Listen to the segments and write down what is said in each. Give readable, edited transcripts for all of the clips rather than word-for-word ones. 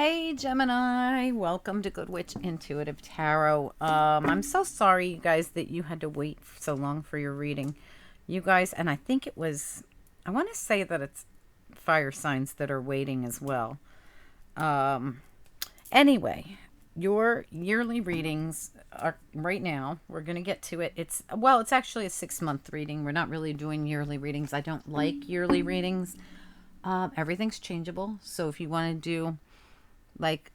Hey Gemini, welcome to Good Witch Intuitive Tarot. I'm so sorry you guys that you had to wait so long for your reading. You guys, and I think it was, I want to say that it's fire signs that are waiting as well. Anyway, your yearly readings are right now. We're going to get to it. It's actually a 6-month reading. We're not really doing yearly readings. I don't like yearly readings. Everything's changeable. So if you want to do like,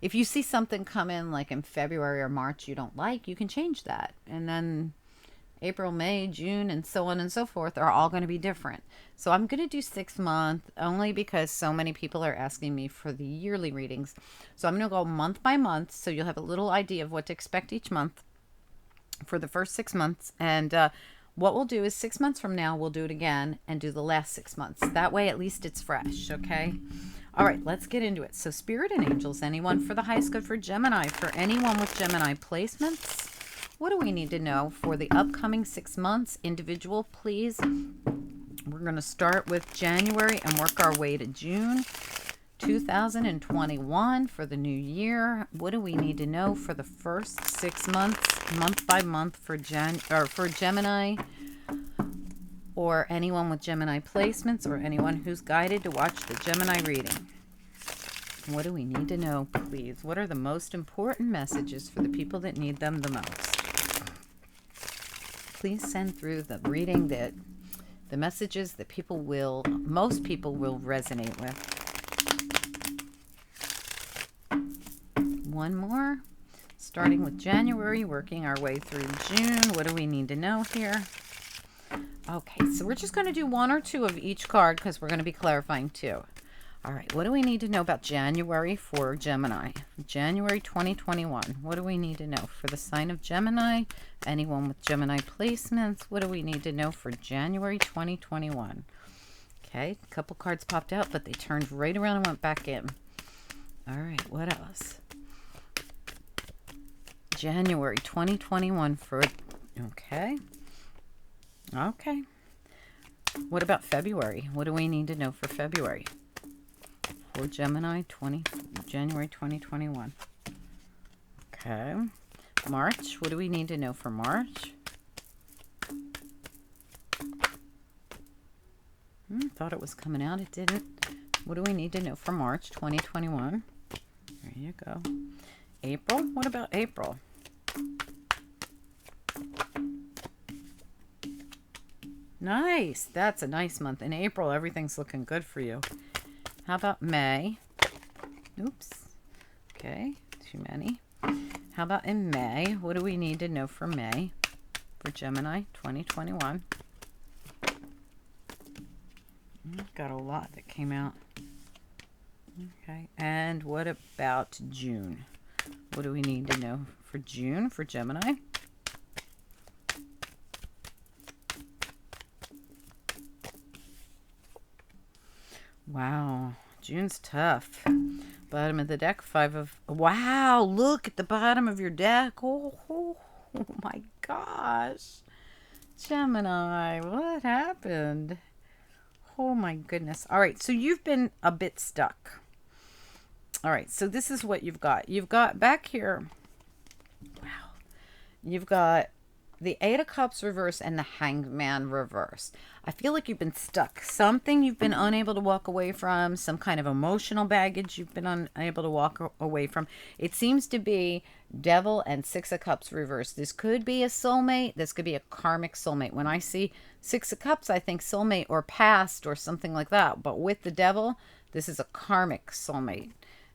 if you see something come in like in February or March you don't like, you can change that. And then April, May, June, and so on and so forth are all going to be different. So I'm going to do 6 month only because so many people are asking me for the yearly readings. So I'm going to go month by month so you'll have a little idea of what to expect each month for the first 6 months. And what we'll do is 6 months from now, we'll do it again and do the last 6 months. That way, at least it's fresh, okay? All right, let's get into it. So Spirit and Angels, anyone for the highest good for Gemini, for anyone with Gemini placements, what do we need to know for the upcoming 6 months? Individual, please. We're going to start with January and work our way to June 2021 for the new year. What do we need to know for the first 6 months, month by month for Gemini? Or anyone with Gemini placements, or anyone who's guided to watch the Gemini reading. What do we need to know, please? What are the most important messages for the people that need them the most? Please send through the reading that the messages that most people will resonate with. One more. Starting with January, working our way through June. What do we need to know here? Okay, so we're just going to do 1 or 2 of each card because we're going to be clarifying 2. All right, what do we need to know about January for Gemini? January 2021. What do we need to know for the sign of Gemini? Anyone with Gemini placements, what do we need to know for January 2021? Okay, a couple cards popped out, but they turned right around and went back in. All right, what else? January 2021 for, okay. Okay. What about February? What do we need to know for February? For Gemini, January 2021. Okay. March. What do we need to know for March? Thought it was coming out. It didn't. What do we need to know for March 2021? There you go. April. What about April? Nice. That's a nice month. In April, everything's looking good for you. How about May? Oops. Okay. Too many. How about in May? What do we need to know for May? For Gemini 2021. Got a lot that came out. Okay. And what about June? What do we need to know for June for Gemini? Wow, June's tough. Bottom of the deck, 5 of... Wow, look at the bottom of your deck. Oh my gosh. Gemini, what happened? Oh my goodness. All right, so you've been a bit stuck. All right, so this is what you've got. You've got back here... Wow. You've got the 8 of Cups reversed and the Hanged Man reversed. I feel like you've been stuck. Something you've been unable to walk away from. Some kind of emotional baggage you've been unable to walk away from. It seems to be Devil and 6 of Cups reversed. This could be a soulmate. This could be a karmic soulmate. When I see 6 of Cups, I think soulmate or past or something like that. But with the Devil, this is a karmic soulmate.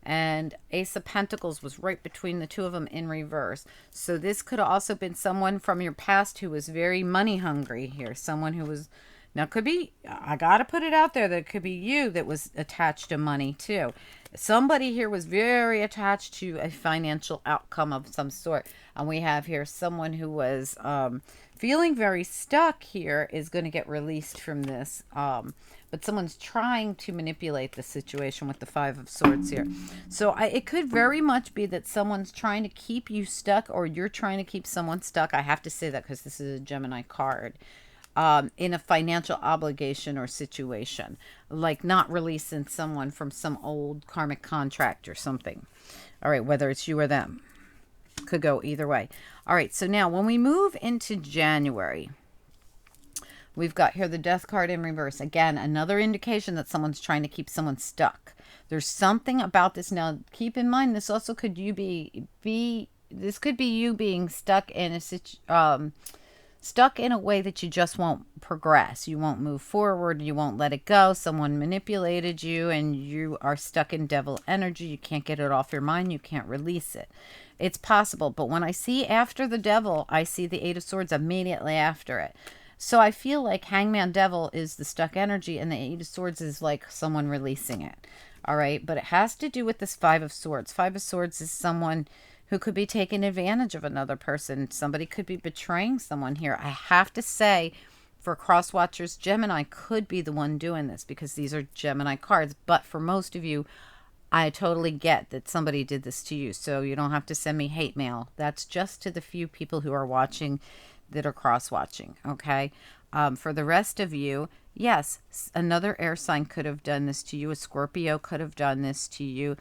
And Ace of Pentacles was right between the 2 of them in reverse. So this could have also been someone from your past who was very money hungry here. Someone who was, now could be, I got to put it out there that it could be you that was attached to money too. Somebody here was very attached to a financial outcome of some sort. And we have here someone who was feeling very stuck here is going to get released from this. But someone's trying to manipulate the situation with the 5 of Swords here. So it could very much be that someone's trying to keep you stuck or you're trying to keep someone stuck. I have to say that because this is a Gemini card. in a financial obligation or situation, like not releasing someone from some old karmic contract or something. All right, whether it's you or them. Could go either way. All right, so now when we move into January, we've got here the Death card in reverse. Again, another indication that someone's trying to keep someone stuck. There's something about this. Now, keep in mind, this also could this could be you being stuck in a way that you just won't progress. You won't move forward. You won't let it go. Someone manipulated you and you are stuck in devil energy. You can't get it off your mind. You can't release it. It's possible. But when I see after the devil, I see the Eight of Swords immediately after it. So I feel like Hangman Devil is the stuck energy and the Eight of Swords is like someone releasing it. All right. But it has to do with this Five of Swords. Five of Swords is someone who could be taking advantage of another person. Somebody could be betraying someone here. I have to say, for cross watchers, Gemini could be the one doing this because these are Gemini cards. But for most of you, I totally get that somebody did this to you. So you don't have to send me hate mail. That's just to the few people who are watching that are cross watching. Okay. For the rest of you, yes, another air sign could have done this to you. A Scorpio could have done this to you.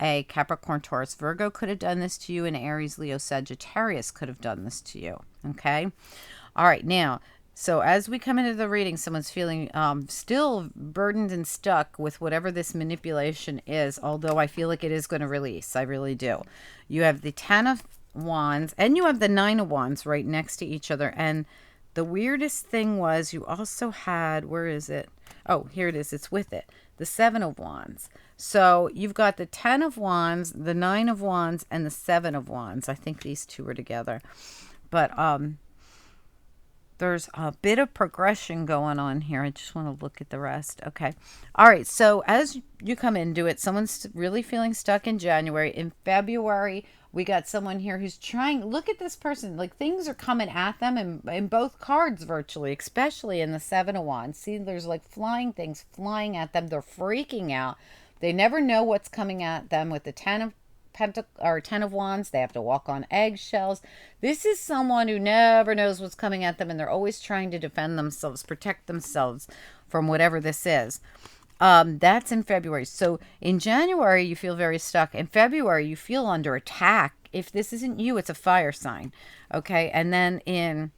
A Capricorn, Taurus, Virgo could have done this to you. An Aries, Leo, Sagittarius could have done this to you. Okay. All right. Now, so as we come into the reading, someone's feeling still burdened and stuck with whatever this manipulation is, although I feel like it is going to release. I really do. You have the Ten of Wands and you have the Nine of Wands right next to each other. And the weirdest thing was you also had, where is it? Oh, here it is. It's with it. The Seven of Wands. So you've got the 10 of Wands, the 9 of Wands, and the 7 of Wands. I think these two are together. But there's a bit of progression going on here. I just want to look at the rest. Okay. All right. So as you come into it, someone's really feeling stuck in January. In February, we got someone here who's trying. Look at this person. Like things are coming at them in both cards virtually, especially in the 7 of Wands. See, there's like flying things flying at them. They're freaking out. They never know what's coming at them with the 10 of Wands. They have to walk on eggshells. This is someone who never knows what's coming at them, and they're always trying to defend themselves, protect themselves from whatever this is. That's in February. So in January, you feel very stuck. In February, you feel under attack. If this isn't you, it's a fire sign. Okay. And then in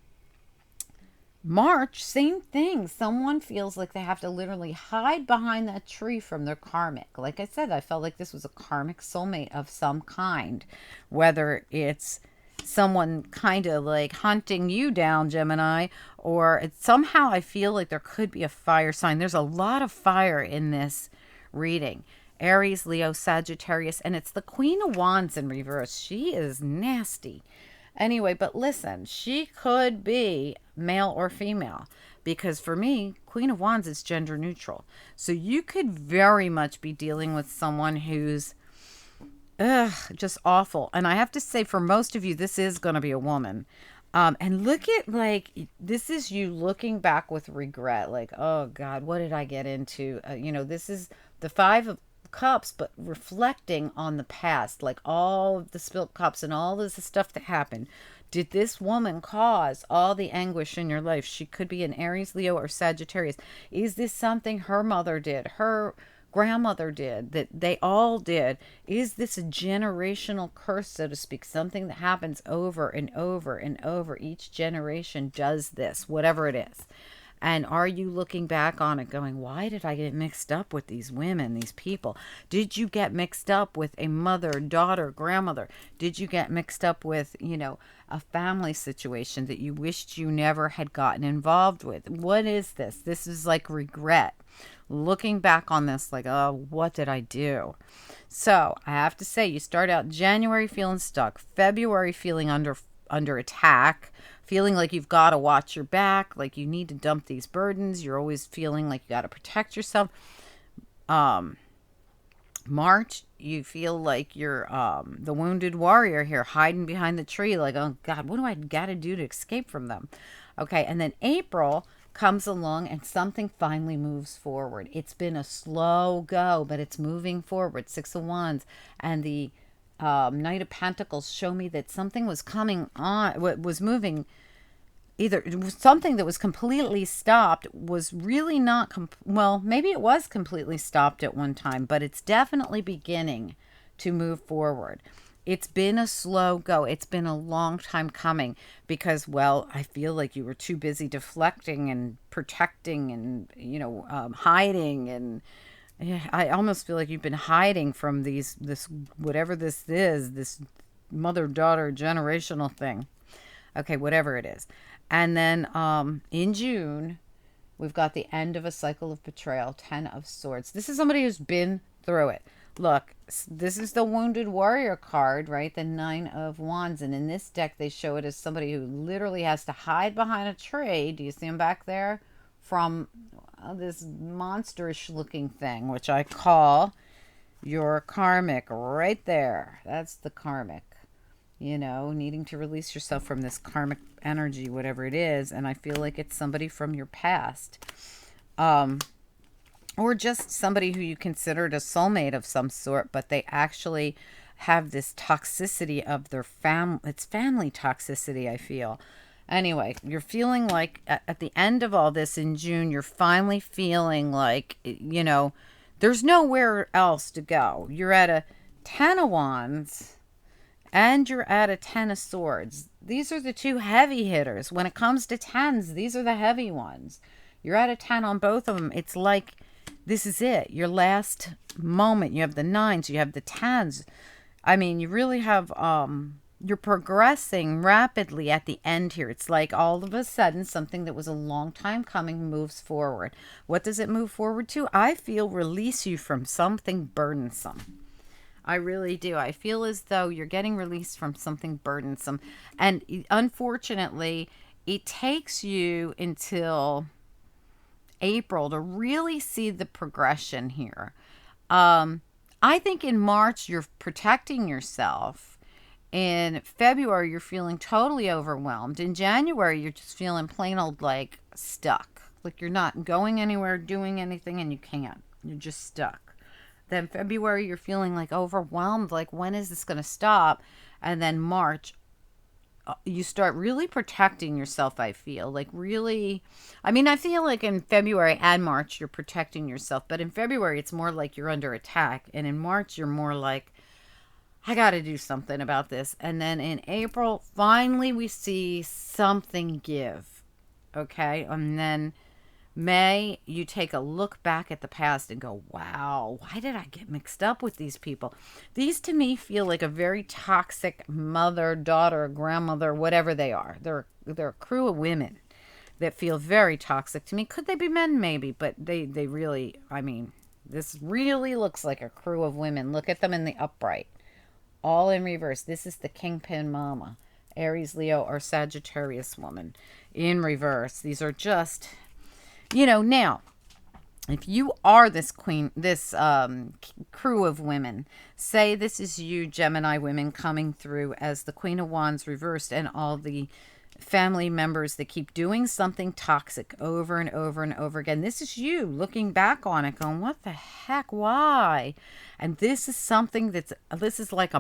March, same thing. Someone feels like they have to literally hide behind that tree from their karmic. Like I said, I felt like this was a karmic soulmate of some kind, whether it's someone kind of like hunting you down, Gemini, or somehow I feel like there could be a fire sign. There's a lot of fire in this reading. Aries, Leo, Sagittarius, and it's the Queen of Wands in reverse. She is nasty. Anyway, but listen, she could be male or female because for me, Queen of Wands is gender neutral. So you could very much be dealing with someone who's just awful. And I have to say, for most of you, this is going to be a woman. And look at, like, this is you looking back with regret. Like, oh, God, what did I get into? This is the Five of Cups, but reflecting on the past, like all of the spilt cups and all this stuff that happened. Did this woman cause all the anguish in your life? She could be an Aries, Leo, or Sagittarius. Is this something her mother did, her grandmother did, that they all did? Is this a generational curse, so to speak? Something that happens over and over and over. Each generation does this, whatever it is. And are you looking back on it going, why did I get mixed up with these women, these people? Did you get mixed up with a mother, daughter, grandmother? Did you get mixed up with, a family situation that you wished you never had gotten involved with? What is this? This is like regret. Looking back on this like, oh, what did I do? So I have to say, you start out January feeling stuck, February feeling under attack, feeling like you've got to watch your back, like you need to dump these burdens. You're always feeling like you got to protect yourself. March, you feel like you're the wounded warrior here, hiding behind the tree, like, oh God, what do I got to do to escape from them? Okay, and then April comes along and something finally moves forward. It's been a slow go, but it's moving forward. Six of Wands and the Knight of Pentacles show me that something was coming on, was moving either it was something that was completely stopped was really not, well, maybe it was completely stopped at one time, but it's definitely beginning to move forward. It's been a slow go. It's been a long time coming because, well, I feel like you were too busy deflecting and protecting and, hiding. And yeah, I almost feel like you've been hiding from this, whatever this is, this mother-daughter generational thing. Okay, whatever it is. And then in June, we've got the end of a cycle of betrayal, 10 of Swords. This is somebody who's been through it. Look, this is the Wounded Warrior card, right? The 9 of Wands. And in this deck, they show it as somebody who literally has to hide behind a tree. Do you see him back there? From this monsterish looking thing, which I call your karmic right there. That's the karmic. Needing to release yourself from this karmic energy, whatever it is. And I feel like it's somebody from your past. Or just somebody who you considered a soulmate of some sort, but they actually have this toxicity of their it's family toxicity, I feel. Anyway, you're feeling like at the end of all this in June, you're finally feeling like, there's nowhere else to go. You're at a 10 of Wands. And you're at a 10 of Swords. These are the two heavy hitters. When it comes to 10s, these are the heavy ones. You're at a 10 on both of them. It's like, this is it. Your last moment. You have the 9s. You have the 10s. I mean, you really have, you're progressing rapidly at the end here. It's like all of a sudden, something that was a long time coming moves forward. What does it move forward to? I feel release you from something burdensome. I really do. I feel as though you're getting released from something burdensome. And unfortunately, it takes you until April to really see the progression here. I think in March, you're protecting yourself. In February, you're feeling totally overwhelmed. In January, you're just feeling plain old like stuck. Like you're not going anywhere, doing anything, and you can't. You're just stuck. Then February, you're feeling like overwhelmed. Like, when is this going to stop? And then March, you start really protecting yourself, I feel. Like, really, I mean, I feel like in February and March, you're protecting yourself. But in February, it's more like you're under attack. And in March, you're more like, I got to do something about this. And then in April, finally, we see something give. Okay? And then May, you take a look back at the past and go, wow, why did I get mixed up with these people? These to me feel like a very toxic mother, daughter, grandmother, whatever they are. They're a crew of women that feel very toxic to me. Could they be men? Maybe, but they really, I mean, this really looks like a crew of women. Look at them in the upright, all in reverse. This is the Kingpin Mama, Aries, Leo, or Sagittarius woman in reverse. These are just... now, if you are this queen, this crew of women, say this is you, Gemini women, coming through as the Queen of Wands reversed and all the family members that keep doing something toxic over and over and over again. This is you looking back on it going, what the heck? Why? And this is something this is like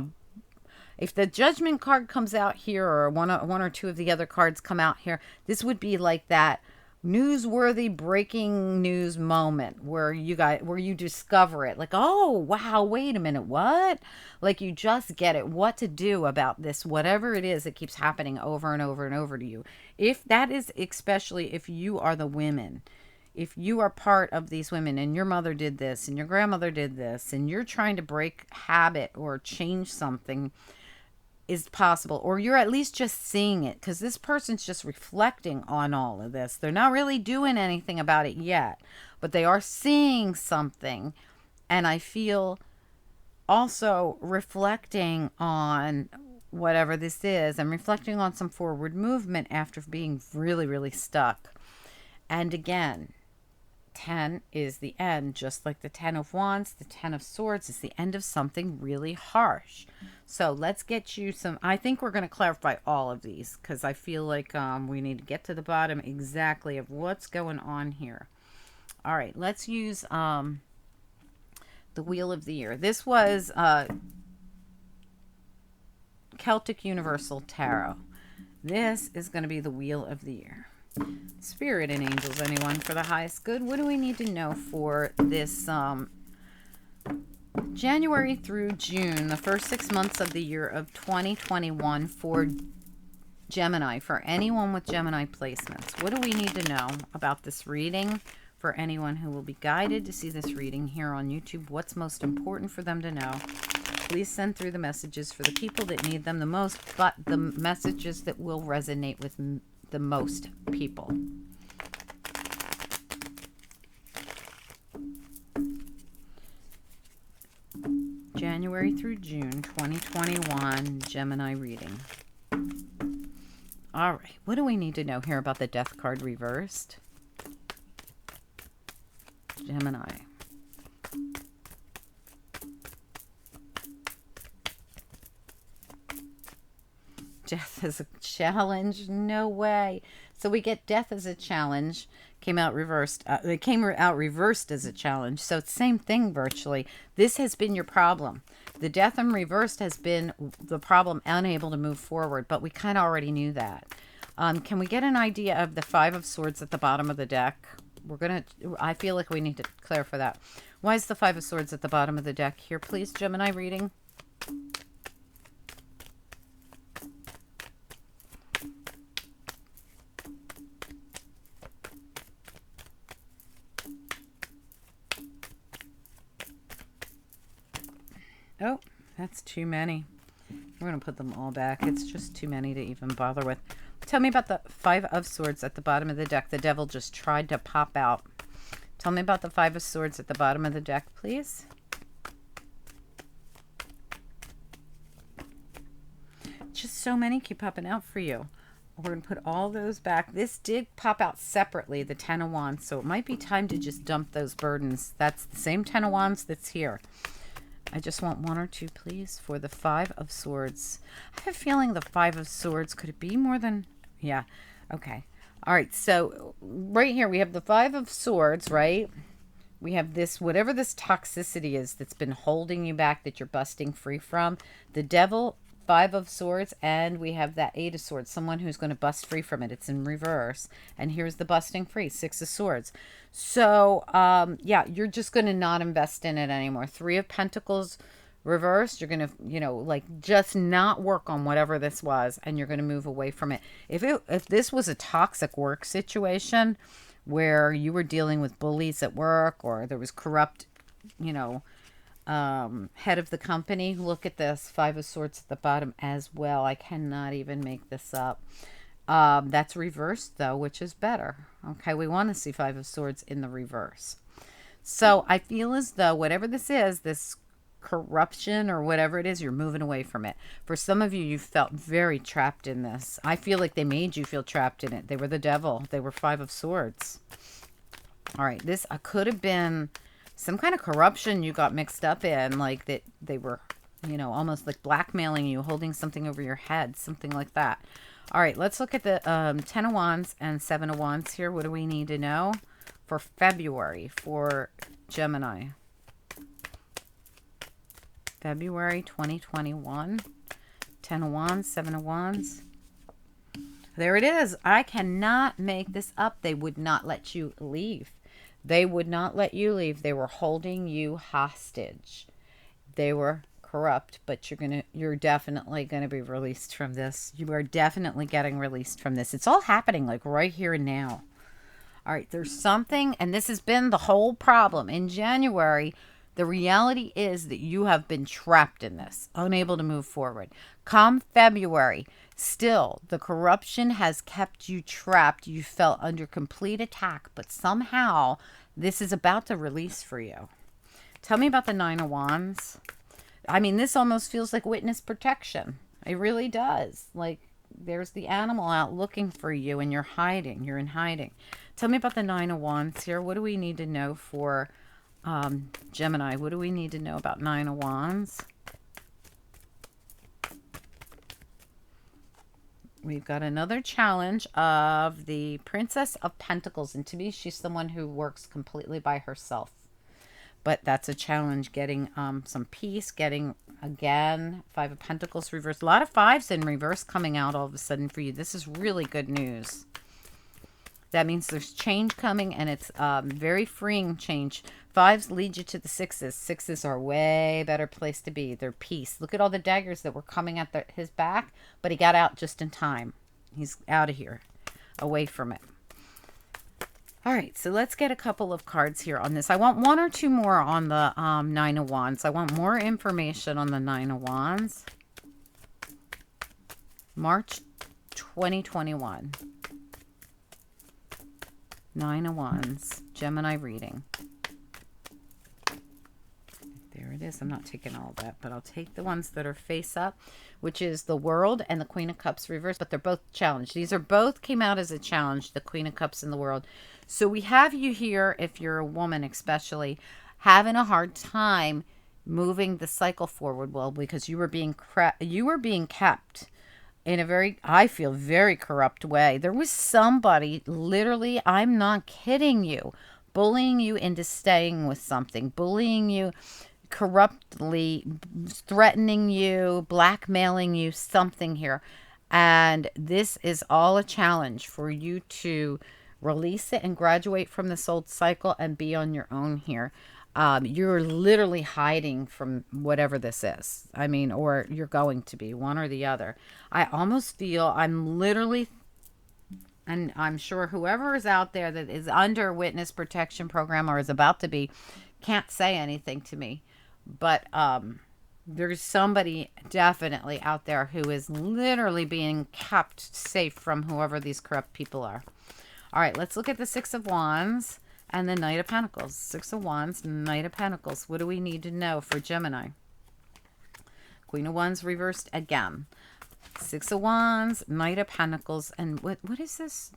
if the Judgment card comes out here or one or two of the other cards come out here, this would be like that newsworthy breaking news moment where you discover it, like, oh wow, wait a minute, what? Like you just get it, what to do about this, whatever it is that keeps happening over and over and over to you. If that is, especially if you are the women, if you are part of these women and your mother did this and your grandmother did this and you're trying to break habit or change something, is possible, or you're at least just seeing it, because this person's just reflecting on all of this. They're not really doing anything about it yet, but they are seeing something. And I feel also reflecting on whatever this is and reflecting on some forward movement after being really, really stuck. And again, 10 is the end, just like the 10 of Wands. The 10 of Swords is the end of something really harsh. So let's get you some, I think we're going to clarify all of these because I feel like we need to get to the bottom exactly of what's going on here. All right, let's use the Wheel of the Year. This was Celtic Universal Tarot. This is going to be the wheel of the year. Spirit and angels, anyone, for the highest good. What do we need to know for this January through June, the first 6 months of the year of 2021 for Gemini, for anyone with Gemini placements? What do we need to know about this reading for anyone who will be guided to see this reading here on YouTube? What's most important for them to know? Please send through the messages for the people that need them the most, but the messages that will resonate with the most people. January through June 2021 Gemini reading. All right, what do we need to know here about the Death card reversed? Gemini. Death is a challenge? No way. So we get death as a challenge. Came out reversed. It came out reversed as a challenge. So it's same thing virtually. This has been your problem. The death in reversed has been the problem, unable to move forward. But we kind of already knew that. Can we get an idea of the Five of Swords at the bottom of the deck? I feel like we need to clarify that. Why is the Five of Swords at the bottom of the deck here, please, Gemini reading? Oh, that's too many. We're going to put them all back. It's just too many to even bother with. Tell me about the Five of Swords at the bottom of the deck. The devil just tried to pop out. Tell me about the Five of Swords at the bottom of the deck, please. Just so many keep popping out for you. We're going to put all those back. This did pop out separately, the Ten of Wands, so it might be time to just dump those burdens. That's the same Ten of Wands that's here. I just want one or two, please, for the Five of Swords. I have a feeling the Five of Swords, could it be more than... Yeah, okay. All right, so right here we have the Five of Swords, right? We have this, whatever this toxicity is that's been holding you back, that you're busting free from. The Devil, Five of Swords, and we have that Eight of Swords, someone who's going to bust free from it. It's in reverse. And here's the busting free, Six of Swords. So, yeah, you're just going to not invest in it anymore. Three of Pentacles reversed. You're going to, you know, like just not work on whatever this was, and you're going to move away from it. If this was a toxic work situation where you were dealing with bullies at work, or there was corrupt, you know, head of the company, look at this Five of Swords at the bottom as well. I cannot even make this up. That's reversed though, which is better. Okay, we want to see Five of Swords in the reverse. So I feel as though whatever this is, this corruption or whatever it is, you're moving away from it. For some of you, you felt very trapped in this. I feel like they made you feel trapped in it. They were the devil. They were Five of Swords. All right, this could have been some kind of corruption you got mixed up in, like that they were, you know, almost like blackmailing you, holding something over your head, something like that. All right, let's look at the Ten of Wands and Seven of Wands here. What do we need to know for February for Gemini? February 2021. Ten of Wands, Seven of Wands. There it is. I cannot make this up. They would not let you leave. They would not let you leave. They were holding you hostage. They were corrupt, but you're definitely gonna be released from this. You are definitely getting released from this. It's all happening like right here and now. All right, there's something, and this has been the whole problem. In January, the reality is that you have been trapped in this, unable to move forward. Come February, still, the corruption has kept you trapped. You felt under complete attack, but somehow this is about to release for you. Tell me about the Nine of Wands. I mean, this almost feels like witness protection. It really does. Like there's the animal out looking for you and you're hiding. You're in hiding. Tell me about the Nine of Wands here. What do we need to know for Gemini? What do we need to know about Nine of Wands? We've got another challenge of the Princess of Pentacles. And to me, she's someone who works completely by herself. But that's a challenge, getting some peace, getting again. Five of Pentacles reversed. A lot of fives in reverse coming out all of a sudden for you. This is really good news. That means there's change coming, and it's very freeing change. Fives lead you to the sixes. Sixes are a way better place to be. They're peace. Look at all the daggers that were coming at his back, but he got out just in time. He's out of here, away from it. All right, so let's get a couple of cards here on this. I want one or two more on the Nine of Wands. I want more information on the Nine of Wands. March 2021. Nine of Wands, Gemini reading. There it is. I'm not taking all that, but I'll take the ones that are face up, which is the World and the Queen of Cups reversed, but they're both challenged. These are both came out as a challenge, the Queen of Cups and the World. So we have you here, if you're a woman especially, having a hard time moving the cycle forward, well, because you were being kept in a very, I feel, very corrupt way. There was somebody, literally, I'm not kidding you, bullying you into staying with something, bullying you corruptly, threatening you, blackmailing you, something here. And this is all a challenge for you to release it and graduate from this old cycle and be on your own here. You're literally hiding from whatever this is. I mean, or you're going to be, one or the other. I almost feel I'm literally, and I'm sure whoever is out there that is under witness protection program or is about to be, can't say anything to me. But there's somebody definitely out there who is literally being kept safe from whoever these corrupt people are. All right, let's look at the Six of Wands. And the Knight of Pentacles. Six of Wands, Knight of Pentacles. What do we need to know for Gemini? Queen of Wands reversed again. Six of Wands, Knight of Pentacles. And what is this?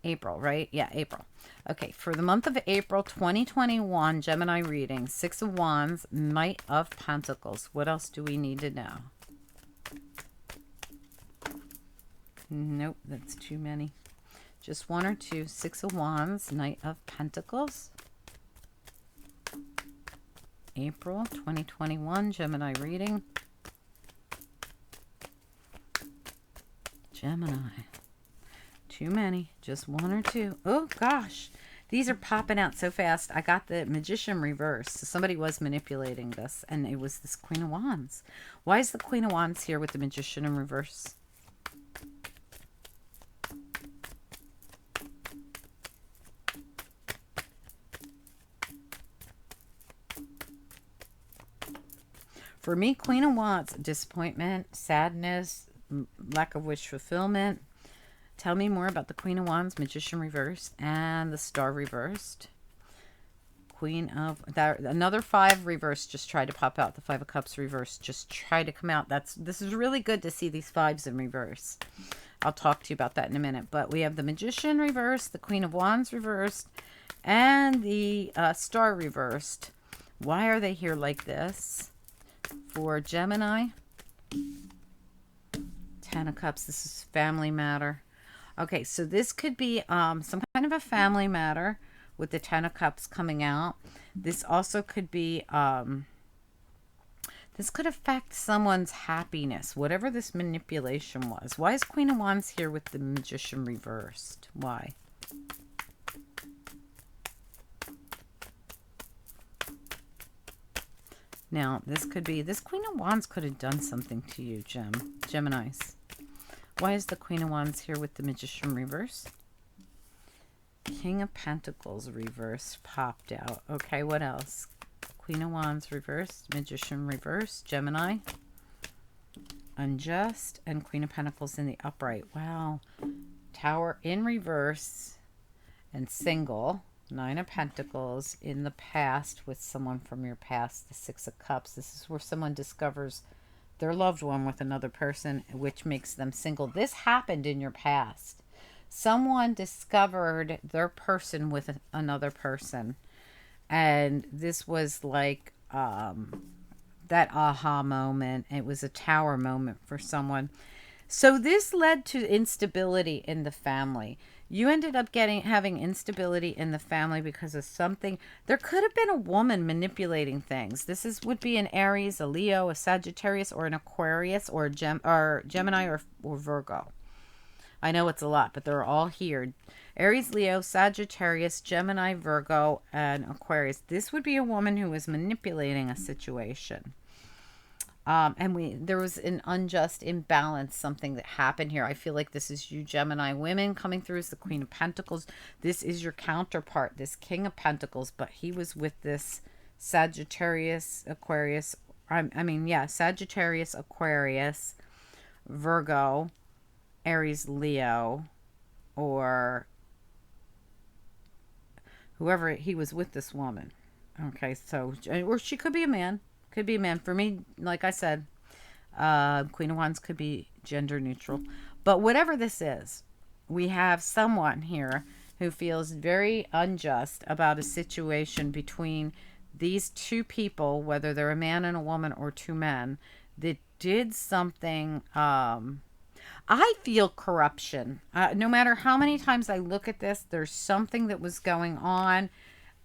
April, right? Yeah, April. Okay, for the month of April 2021, Gemini reading. Six of Wands, Knight of Pentacles. What else do we need to know? Nope, that's too many. Just one or two. Six of Wands, Knight of Pentacles. April 2021, Gemini reading. Gemini. Too many. Just one or two. Oh, gosh. These are popping out so fast. I got the Magician reversed. So somebody was manipulating this, and it was this Queen of Wands. Why is the Queen of Wands here with the Magician in reverse? For me, Queen of Wands, disappointment, sadness, lack of wish fulfillment. Tell me more about the Queen of Wands, Magician reversed, and the Star reversed. Queen of, another five reversed just tried to pop out. The Five of Cups reversed just tried to come out. This is really good to see these fives in reverse. I'll talk to you about that in a minute. But we have the Magician reversed, the Queen of Wands reversed, and the Star reversed. Why are they here like this? For Gemini, Ten of Cups. This is family matter. Okay, so this could be some kind of a family matter with the Ten of Cups coming out. This also could be, this could affect someone's happiness, whatever this manipulation was. Why is Queen of Wands here with the Magician reversed? Why? Now, this could be, this Queen of Wands could have done something to you, Geminis. Why is the Queen of Wands here with the Magician reverse? King of Pentacles reverse popped out. Okay, what else? Queen of Wands reversed, Magician reversed, Gemini, unjust, and Queen of Pentacles in the upright. Wow. Tower in reverse and single. Nine of Pentacles in the past with someone from your past. The Six of Cups. This is where someone discovers their loved one with another person, which makes them single. This happened in your past. Someone discovered their person with another person. And this was like that aha moment. It was a tower moment for someone. So this led to instability in the family. You ended up having instability in the family because of something. There could have been a woman manipulating things. This would be an Aries, a Leo, a Sagittarius, or an Aquarius, or or Gemini, or Virgo. I know it's a lot, but they're all here. Aries, Leo, Sagittarius, Gemini, Virgo, and Aquarius. This would be a woman who was manipulating a situation. And there was an unjust imbalance, something that happened here. I feel like this is you, Gemini women, coming through as the Queen of Pentacles. This is your counterpart, this King of Pentacles, but he was with this Sagittarius, Aquarius. Sagittarius, Aquarius, Virgo, Aries, Leo, or whoever he was with this woman. Okay, so, or she could be a man. Could be a man. For me, like I said, Queen of Wands could be gender neutral. But whatever this is, we have someone here who feels very unjust about a situation between these two people, whether they're a man and a woman or two men, that did something. I feel corruption. No matter how many times I look at this, there's something that was going on.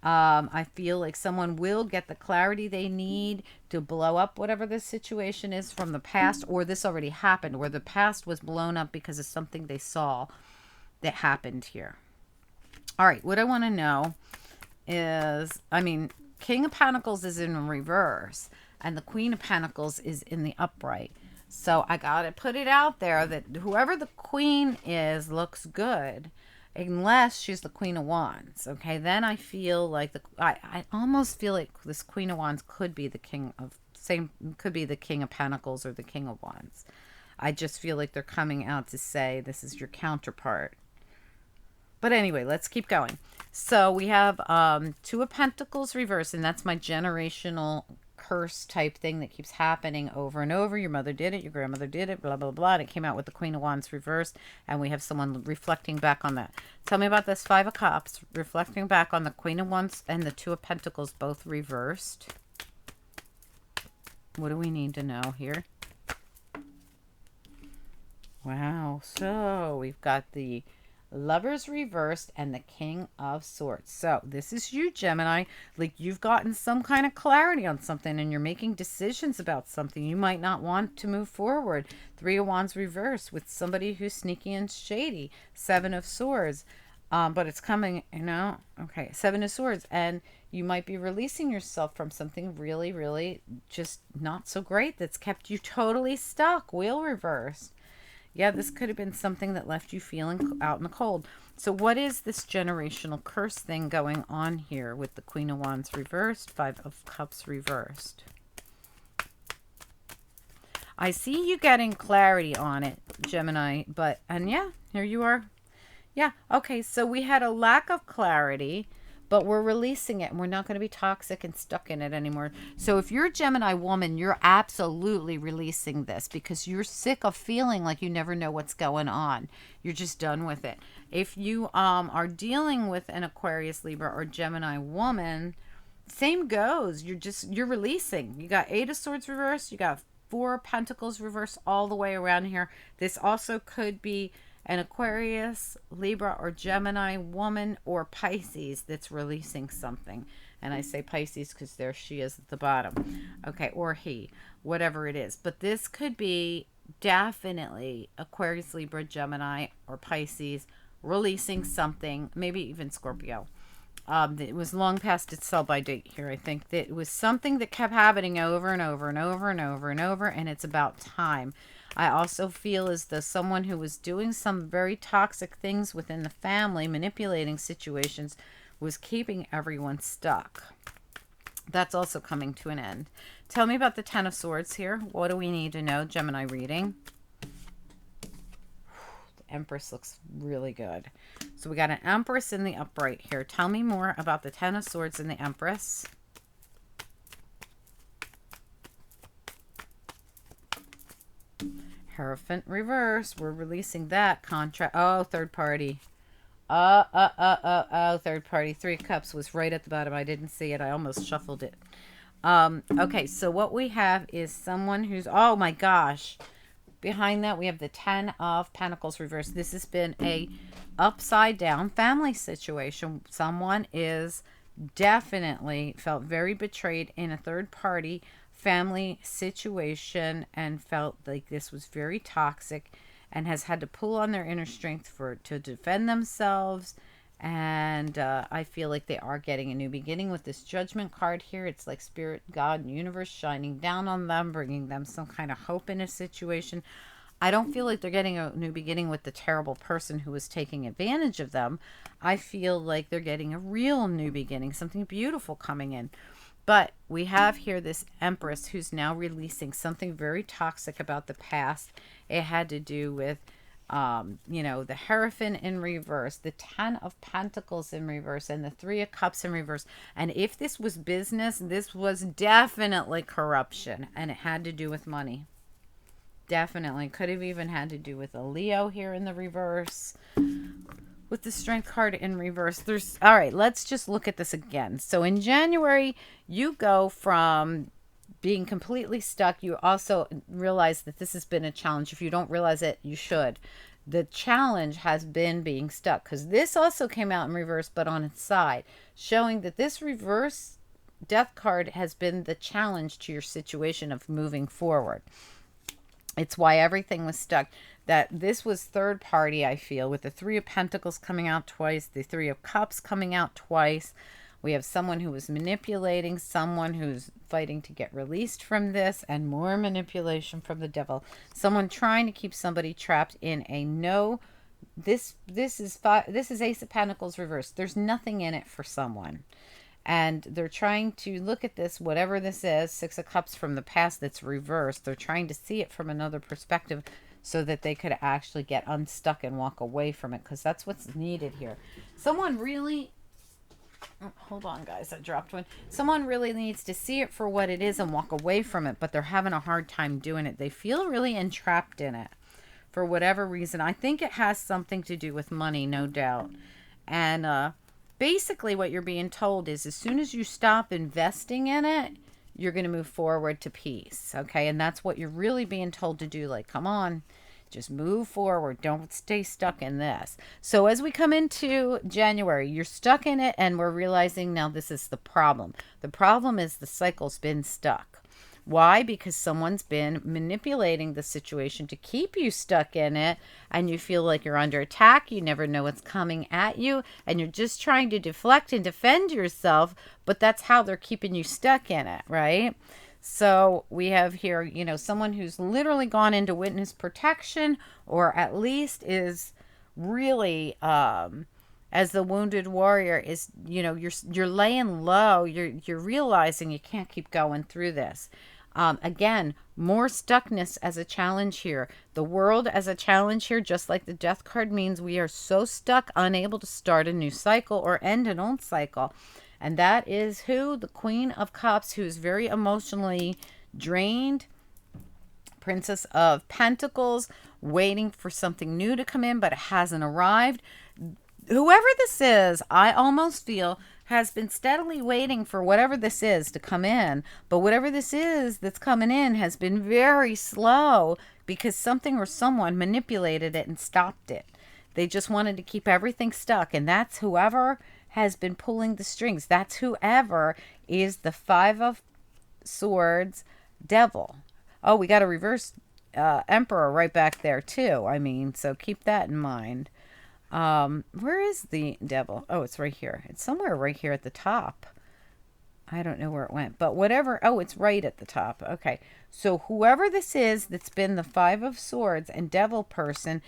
I feel like someone will get the clarity they need to blow up whatever this situation is from the past, or this already happened, where the past was blown up because of something they saw that happened here. All right, what I want to know is, King of Pentacles is in reverse, and the Queen of Pentacles is in the upright. So I got to put it out there that whoever the Queen is looks good. Unless she's the Queen of Wands, okay? Then I feel like I almost feel like this Queen of Wands could be the King of Pentacles or the King of Wands. I just feel like they're coming out to say this is your counterpart. But anyway, let's keep going. So we have Two of Pentacles reversed, and that's my generational curse type thing that keeps happening over and over. Your mother did it, your grandmother did it, blah, blah, blah. And it came out with the Queen of Wands reversed, and we have someone reflecting back on that. Tell me about this Five of Cups, reflecting back on the Queen of Wands and the Two of Pentacles, both reversed. What do we need to know here? Wow, so we've got the Lovers reversed and the King of Swords. So this is you, Gemini. Like, you've gotten some kind of clarity on something and you're making decisions about something. You might not want to move forward. Three of Wands reversed with somebody who's sneaky and shady. Seven of Swords. But it's coming, Okay, Seven of Swords. And you might be releasing yourself from something really, really just not so great that's kept you totally stuck. Wheel reversed. Yeah, this could have been something that left you feeling out in the cold. So what is this generational curse thing going on here with the Queen of Wands reversed, Five of Cups reversed? I see you getting clarity on it, Gemini, and yeah, here you are. Yeah, okay, so we had a lack of clarity, but we're releasing it, and we're not going to be toxic and stuck in it anymore. So if you're a Gemini woman, you're absolutely releasing this because you're sick of feeling like you never know what's going on. You're just done with it. If you are dealing with an Aquarius, Libra, or Gemini woman, same goes. You're releasing. You got Eight of Swords reversed. You got Four of Pentacles reversed all the way around here. This also could be an Aquarius, Libra, or Gemini woman or Pisces that's releasing something. And I say Pisces because there she is at the bottom. Okay, or he, whatever it is. But this could be definitely Aquarius, Libra, Gemini, or Pisces releasing something, maybe even Scorpio. It was long past its sell-by date here. I think that it was something that kept happening over and over and over and over and over, and it's about time. I also feel as though someone who was doing some very toxic things within the family, manipulating situations, was keeping everyone stuck. That's also coming to an end. Tell me about the Ten of Swords here. What do we need to know? Gemini reading. The Empress looks really good. So we got an Empress in the upright here. Tell me more about the Ten of Swords and the Empress. Hierophant reverse. We're releasing that contract. Oh, third party. Third party. Three of Cups was right at the bottom. I didn't see it. I almost shuffled it. Okay, so what we have is someone who's, oh my gosh, behind that, we have the 10 of Pentacles reversed. This has been a upside down family situation. Someone is definitely felt very betrayed in a third party family situation and felt like this was very toxic and has had to pull on their inner strength to defend themselves. And I feel like they are getting a new beginning with this Judgment card here. It's like Spirit, God, and Universe shining down on them, bringing them some kind of hope in a situation. I don't feel like they're getting a new beginning with the terrible person who was taking advantage of them. I feel like they're getting a real new beginning, something beautiful coming in. But we have here this Empress who's now releasing something very toxic about the past. It had to do with, you know, the Hierophant in reverse, the 10 of Pentacles in reverse, and the 3 of Cups in reverse. And if this was business, this was definitely corruption, and it had to do with money. Definitely. Could have even had to do with a Leo here in the reverse. With the Strength card in reverse, all right, let's just look at this again. So in January, you go from being completely stuck. You also realize that this has been a challenge. If you don't realize it, you should. The challenge has been being stuck, because this also came out in reverse, but on its side, showing that this reverse Death card has been the challenge to your situation of moving forward. It's why everything was stuck. That this was third party, I feel, with the 3 of Pentacles coming out twice, the 3 of Cups coming out twice. We have someone who was manipulating, someone who's fighting to get released from this, and more manipulation from the Devil. Someone trying to keep somebody trapped in a no. This is Ace of Pentacles reversed. There's nothing in it for someone. And they're trying to look at this, whatever this is, 6 of Cups from the past that's reversed. They're trying to see it from another perspective so that they could actually get unstuck and walk away from it, because that's what's needed here. Someone really... Oh, hold on, guys. I dropped one. Someone really needs to see it for what it is and walk away from it, but they're having a hard time doing it. They feel really entrapped in it for whatever reason. I think it has something to do with money, no doubt. And basically what you're being told is as soon as you stop investing in it, you're going to move forward to peace. Okay. And that's what you're really being told to do. Like, come on, just move forward. Don't stay stuck in this. So as we come into January, you're stuck in it, and we're realizing now this is the problem. The problem is the cycle's been stuck. Why? Because someone's been manipulating the situation to keep you stuck in it, and you feel like you're under attack. You never know what's coming at you, and you're just trying to deflect and defend yourself, but that's how they're keeping you stuck in it, right? So we have here, you know, someone who's literally gone into witness protection, or at least is really, as the wounded warrior is, you know, you're laying low. You're realizing you can't keep going through this. Again, more stuckness as a challenge here. The world as a challenge here, just like the Death card means we are so stuck, unable to start a new cycle or end an old cycle. And that is who? The Queen of Cups, who's very emotionally drained. Princess of Pentacles, waiting for something new to come in, but it hasn't arrived. Whoever this is, I almost feel has been steadily waiting for whatever this is to come in. But whatever this is that's coming in has been very slow because something or someone manipulated it and stopped it. They just wanted to keep everything stuck. And that's whoever has been pulling the strings. That's whoever is the 5 of Swords Devil. Oh, we got a reverse Emperor right back there too. I mean, so keep that in mind. Where is the Devil? Oh, it's right here. It's somewhere right here at the top. I don't know where it went, but whatever. Oh, it's right at the top. Okay. So whoever this is that's been the 5 of Swords and Devil person,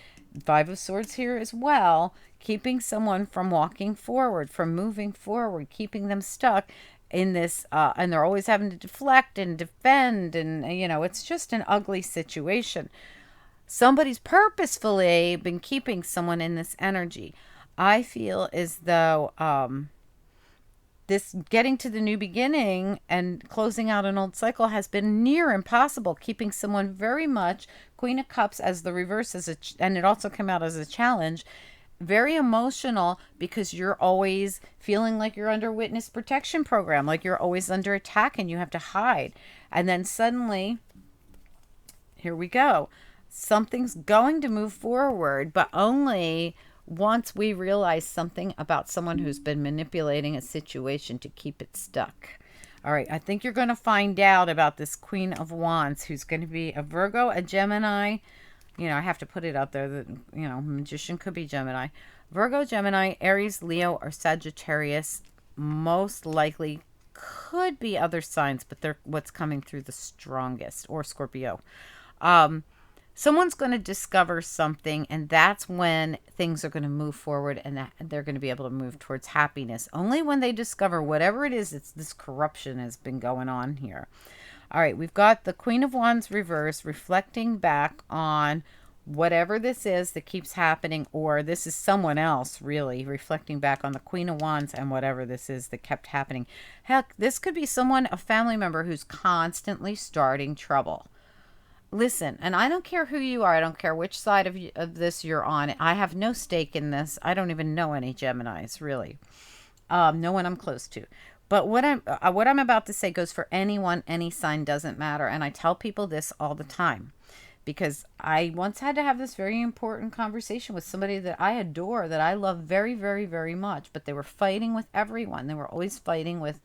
5 of Swords here as well, keeping someone from walking forward, from moving forward, keeping them stuck in this, and they're always having to deflect and defend, and, you know, it's just an ugly situation. Somebody's purposefully been keeping someone in this energy. I feel as though this getting to the new beginning and closing out an old cycle has been near impossible, keeping someone very much, Queen of Cups as the reverse, and it also came out as a challenge, very emotional, because you're always feeling like you're under witness protection program, like you're always under attack and you have to hide. And then suddenly, here we go. something's going to move forward, but only once we realize something about someone who's been manipulating a situation to keep it stuck. All right, I think you're going to find out about this Queen of Wands, who's going to be a Virgo, a Gemini. You know, I have to put it out there that, you know, Magician could be Gemini. Virgo, Gemini, Aries, Leo, or Sagittarius. Most likely could be other signs, but they're what's coming through the strongest, or Scorpio. Someone's going to discover something, and that's when things are going to move forward, and they're going to be able to move towards happiness. Only when they discover whatever it is, it's this corruption has been going on here. All right, we've got the Queen of Wands reversed, reflecting back on whatever this is that keeps happening, or this is someone else really reflecting back on the Queen of Wands and whatever this is that kept happening. Heck, this could be someone, a family member, who's constantly starting trouble. Listen, and I don't care who you are. I don't care which side of this you're on. I have no stake in this. I don't even know any Geminis, really. No one I'm close to. But what I'm about to say goes for anyone, any sign, doesn't matter. And I tell people this all the time, because I once had to have this very important conversation with somebody that I adore, that I love very, very, very much. But they were fighting with everyone. They were always fighting with,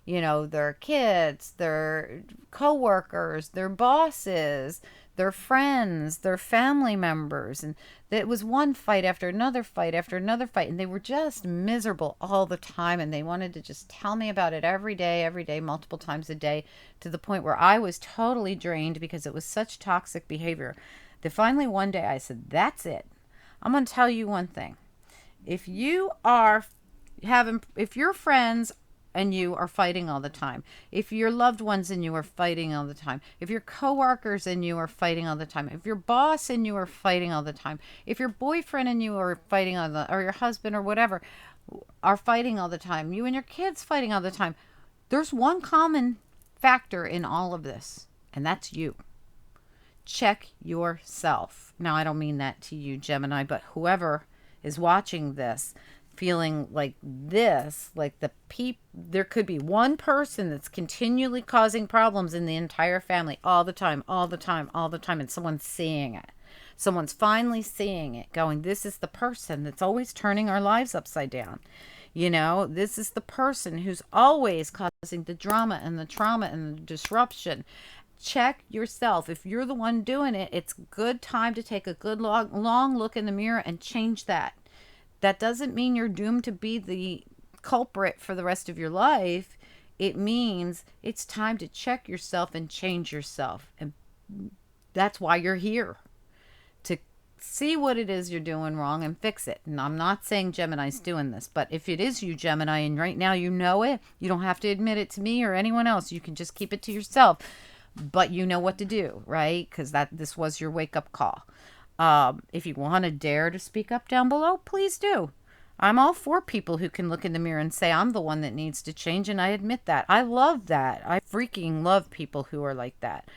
you know, their kids, their coworkers, their bosses, their friends, their family members. And it was one fight after another fight after another fight. And they were just miserable all the time. And they wanted to just tell me about it every day, multiple times a day, to the point where I was totally drained because it was such toxic behavior. That finally one day I said, that's it. I'm going to tell you one thing. If you are if your friends and you are fighting all the time, if your loved ones and you are fighting all the time, if your coworkers and you are fighting all the time, if your boss and you are fighting all the time, if your boyfriend and you are fighting or your husband or whatever are fighting all the time, you and your kids fighting all the time, there's one common factor in all of this, and that's you. Check yourself. Now, I don't mean that to you, Gemini, but whoever is watching this, feeling like this, like there could be one person that's continually causing problems in the entire family all the time, and someone's seeing it. Someone's finally seeing it, going, this is the person that's always turning our lives upside down. You know, this is the person who's always causing the drama and the trauma and the disruption. Check yourself. If you're the one doing it, it's a good time to take a good long look in the mirror and change that. That doesn't mean you're doomed to be the culprit for the rest of your life. It means it's time to check yourself and change yourself. And that's why you're here, to see what it is you're doing wrong and fix it. And I'm not saying Gemini's doing this, but if it is you, Gemini, and right now you know it, you don't have to admit it to me or anyone else. You can just keep it to yourself. But you know what to do, right? Because this was your wake-up call. If you want to dare to speak up down below, please do. I'm all for people who can look in the mirror and say, I'm the one that needs to change, and I admit that. I love that. I freaking love people who are like that.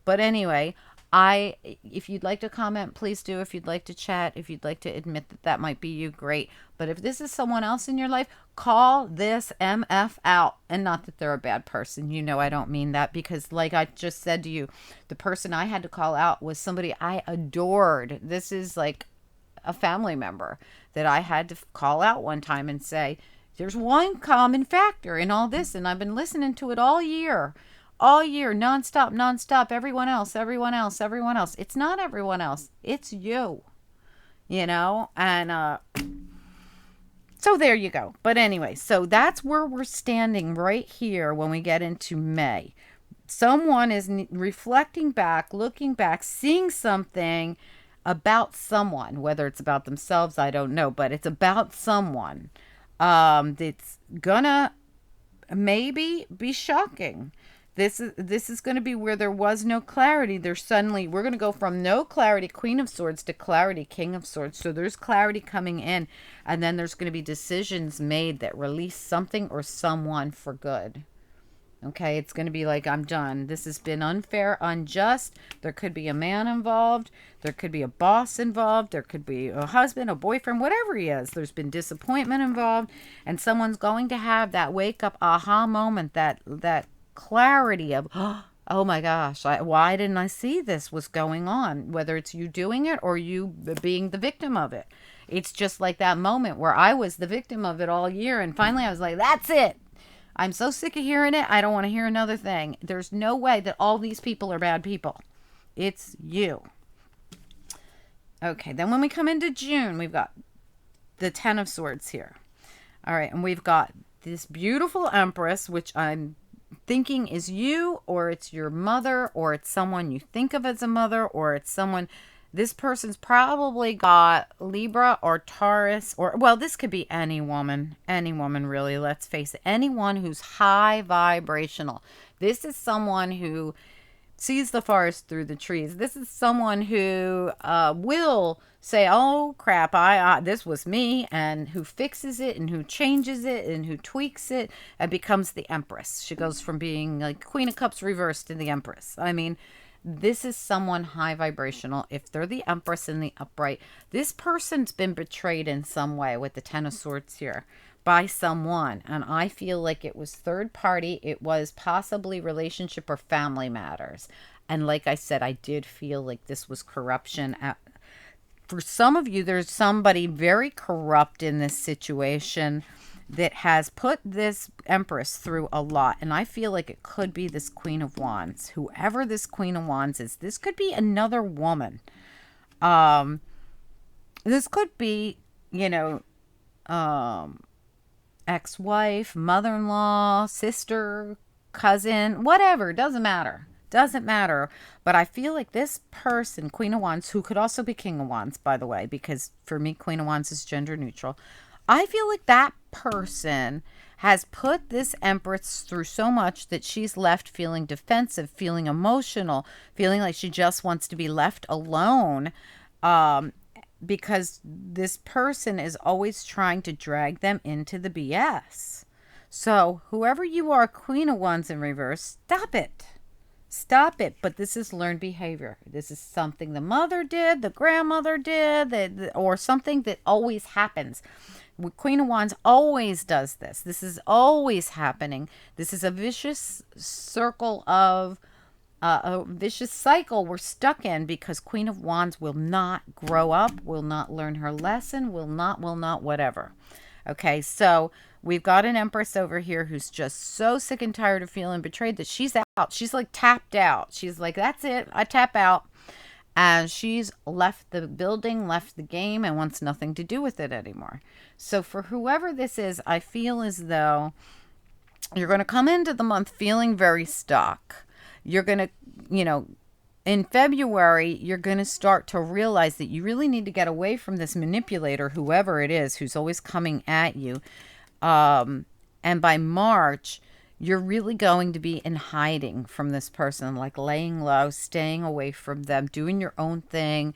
But anyway, if you'd like to comment, please do. If you'd like to chat, if you'd like to admit that might be you, great. But if this is someone else in your life, call this MF out. And not that they're a bad person. You know I don't mean that, because like I just said to you, the person I had to call out was somebody I adored. This is like a family member that I had to call out one time and say, there's one common factor in all this, and I've been listening to it all year, nonstop, everyone else. It's not everyone else. It's you, you know? And, so there you go. But anyway, so that's where we're standing right here when we get into May. Someone is reflecting back, looking back, seeing something about someone, whether it's about themselves, I don't know, but it's about someone. It's gonna maybe be shocking. This is going to be where there was no clarity. We're going to go from no clarity, Queen of Swords, to clarity, King of Swords. So there's clarity coming in, and then there's going to be decisions made that release something or someone for good. Okay, it's going to be like, I'm done. This has been unfair, unjust. There could be a man involved. There could be a boss involved. There could be a husband, a boyfriend, whatever he is. There's been disappointment involved, and someone's going to have that wake up aha moment, that clarity of, oh, Oh my gosh, why didn't I see this was going on? Whether it's you doing it or you being the victim of it. It's just like that moment where I was the victim of it all year. And finally I was like, that's it. I'm so sick of hearing it. I don't want to hear another thing. There's no way that all these people are bad people. It's you. Okay, then when we come into June, we've got the Ten of Swords here. All right, and we've got this beautiful Empress, which I'm thinking is you, or it's your mother, or it's someone you think of as a mother, or it's someone, this person's probably got Libra or Taurus, or, well, this could be any woman really, let's face it, anyone who's high vibrational. This is someone who sees the forest through the trees. This is someone who will say, oh crap, this was me, and who fixes it and who changes it and who tweaks it and becomes the Empress. She goes from being like Queen of Cups reversed to the Empress. I mean, this is someone high vibrational. If they're the Empress in the upright, this person's been betrayed in some way with the Ten of Swords here by someone, and I feel like it was third party. It was possibly relationship or family matters, and like I said, I did feel like this was corruption. For some of you, there's somebody very corrupt in this situation that has put this Empress through a lot, and I feel like it could be this Queen of Wands. Whoever this Queen of Wands is, this could be another woman. This could be, you know, ex-wife, mother-in-law, sister, cousin, whatever. Doesn't matter. Doesn't matter. But I feel like this person, Queen of Wands, who could also be King of Wands, by the way, because for me, Queen of Wands is gender neutral. I feel like that person has put this Empress through so much that she's left feeling defensive, feeling emotional, feeling like she just wants to be left alone. Because this person is always trying to drag them into the BS. So whoever you are, Queen of Wands in reverse, stop it. Stop it. But this is learned behavior. This is something the mother did, the grandmother did, or something that always happens. Queen of Wands always does this. This is always happening. This is a vicious circle of a vicious cycle we're stuck in, because Queen of Wands will not grow up, will not learn her lesson, will not whatever. Okay, so we've got an Empress over here who's just so sick and tired of feeling betrayed that she's out. She's like tapped out. She's like, that's it, I tap out. And she's left the building, left the game, and wants nothing to do with it anymore. So for whoever this is, I feel as though you're going to come into the month feeling very stuck. You're going to, you know, in February, you're going to start to realize that you really need to get away from this manipulator, whoever it is, who's always coming at you. And by March, you're really going to be in hiding from this person, like laying low, staying away from them, doing your own thing.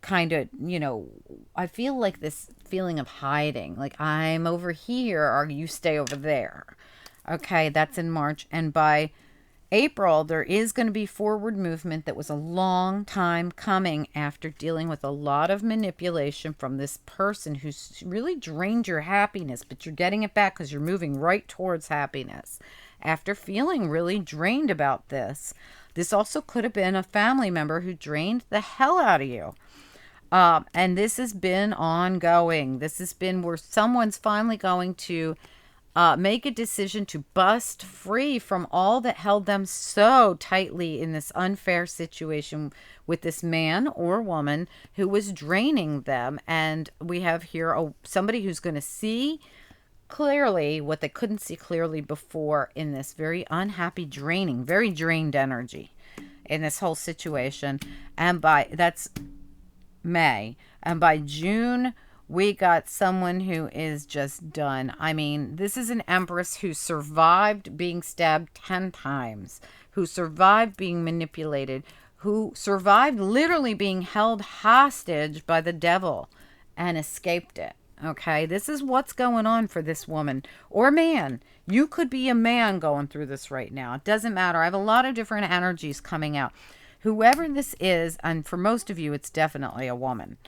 Kind of, you know, I feel like this feeling of hiding, like I'm over here or you stay over there. Okay, that's in March. And by April, there is going to be forward movement that was a long time coming after dealing with a lot of manipulation from this person who's really drained your happiness, but you're getting it back because you're moving right towards happiness after feeling really drained about this. This also could have been a family member who drained the hell out of you. And this has been ongoing. This has been where someone's finally going to make a decision to bust free from all that held them so tightly in this unfair situation with this man or woman who was draining them. And we have here somebody who's going to see clearly what they couldn't see clearly before in this very unhappy, draining, very drained energy in this whole situation. And that's May. And by June, we got someone who is just done. I mean, this is an Empress who survived being stabbed 10 times, who survived being manipulated, who survived literally being held hostage by the devil and escaped it. Okay, this is what's going on for this woman or man. You could be a man going through this right now. It doesn't matter. I have a lot of different energies coming out. Whoever this is, and for most of you, it's definitely a woman.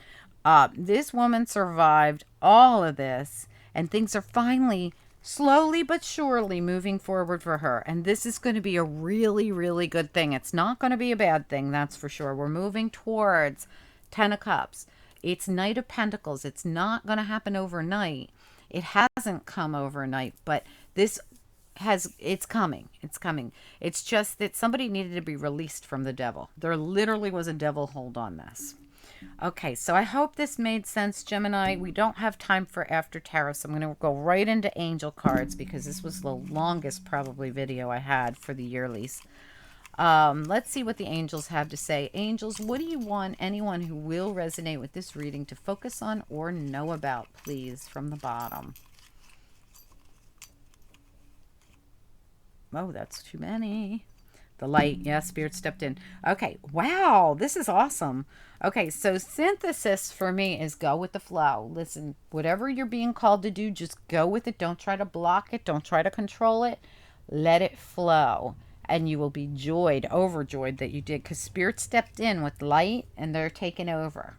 This woman survived all of this, and things are finally slowly but surely moving forward for her. And this is going to be a really, really good thing. It's not going to be a bad thing, that's for sure. We're moving towards 10 of Cups. It's Knight of Pentacles. It's not going to happen overnight. It hasn't come overnight, but this it's coming. It's coming. It's just that somebody needed to be released from the devil. There literally was a devil hold on this. Okay, so I hope this made sense, Gemini. We don't have time for after tarot, so I'm going to go right into angel cards because this was the longest probably video I had for the yearlies. Let's see what the angels have to say. Angels, what do you want anyone who will resonate with this reading to focus on or know about, please, from the bottom? Oh, that's too many. The light. Yeah, Spirit stepped in. Okay. Wow. This is awesome. Okay. So synthesis for me is go with the flow. Listen, whatever you're being called to do, just go with it. Don't try to block it. Don't try to control it. Let it flow. And you will be overjoyed that you did, because Spirit stepped in with light and they're taking over.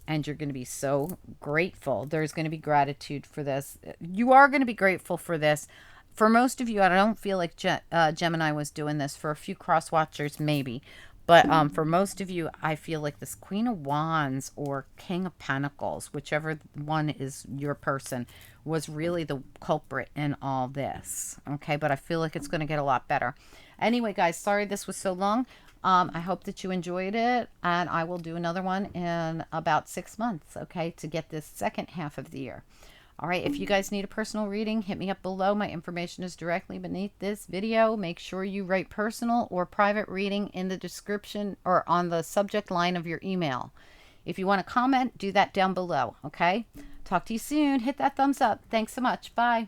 And you're going to be so grateful. There's going to be gratitude for this. You are going to be grateful for this. For most of you, I don't feel like Gemini was doing this. For a few cross watchers, maybe. But for most of you, I feel like this Queen of Wands or King of Pentacles, whichever one is your person, was really the culprit in all this. Okay, but I feel like it's going to get a lot better. Anyway, guys, sorry this was so long. I hope that you enjoyed it, and I will do another one in about 6 months, okay, to get this second half of the year. All right, if you guys need a personal reading, hit me up below. My information is directly beneath this video. Make sure you write personal or private reading in the description or on the subject line of your email. If you want to comment, do that down below, okay? Talk to you soon. Hit that thumbs up. Thanks so much. Bye.